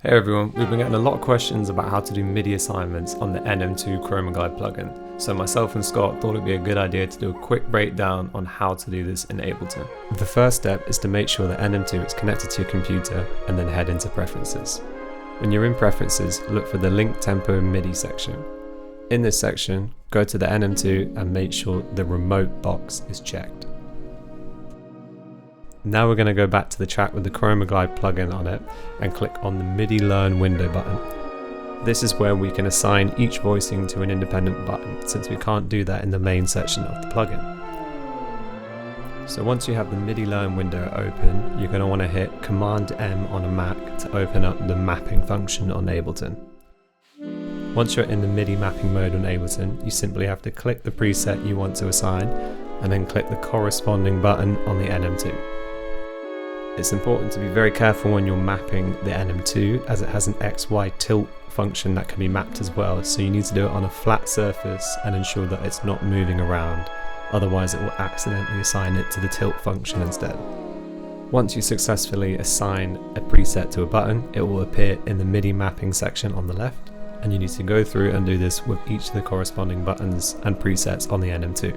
Hey everyone, we've been getting a lot of questions about how to do MIDI assignments on the NM2 Chromaglide plugin, so myself and Scott thought it'd be a good idea to do a quick breakdown on how to do this in Ableton. The first step is to make sure that NM2 is connected to your computer and then head into Preferences. When you're in Preferences, look for the Link Tempo MIDI section. In this section, go to the NM2 and make sure the remote box is checked. Now we're going to go back to the track with the Chromaglide plugin on it and click on the MIDI Learn window button. This is where we can assign each voicing to an independent button, since we can't do that in the main section of the plugin. So once you have the MIDI Learn window open, you're going to want to hit Command M on a Mac to open up the mapping function on Ableton. Once you're in the MIDI mapping mode on Ableton, you simply have to click the preset you want to assign and then click the corresponding button on the NM2. It's important to be very careful when you're mapping the NM2, as it has an XY tilt function that can be mapped as well, so you need to do it on a flat surface and ensure that it's not moving around, otherwise it will accidentally assign it to the tilt function instead. Once you successfully assign a preset to a button, it will appear in the MIDI mapping section on the left, and you need to go through and do this with each of the corresponding buttons and presets on the NM2.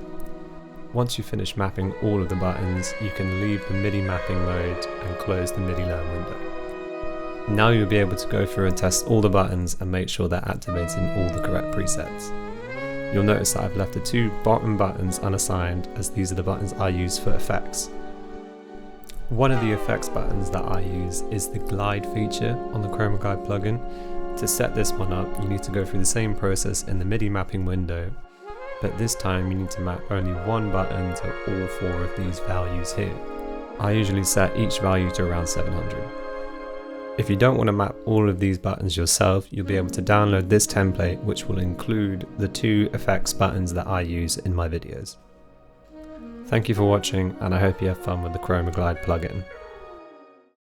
Once you finish mapping all of the buttons, you can leave the MIDI mapping mode and close the MIDI Learn window. Now you'll be able to go through and test all the buttons and make sure they're activating all the correct presets. You'll notice that I've left the two bottom buttons unassigned, as these are the buttons I use for effects. One of the effects buttons that I use is the glide feature on the Chromaglide plugin. To set this one up, you need to go through the same process in the MIDI mapping window, but this time you need to map only one button to all four of these values here. I usually set each value to around 700. If you don't want to map all of these buttons yourself, you'll be able to download this template, which will include the two effects buttons that I use in my videos. Thank you for watching, and I hope you have fun with the Chromaglide plugin.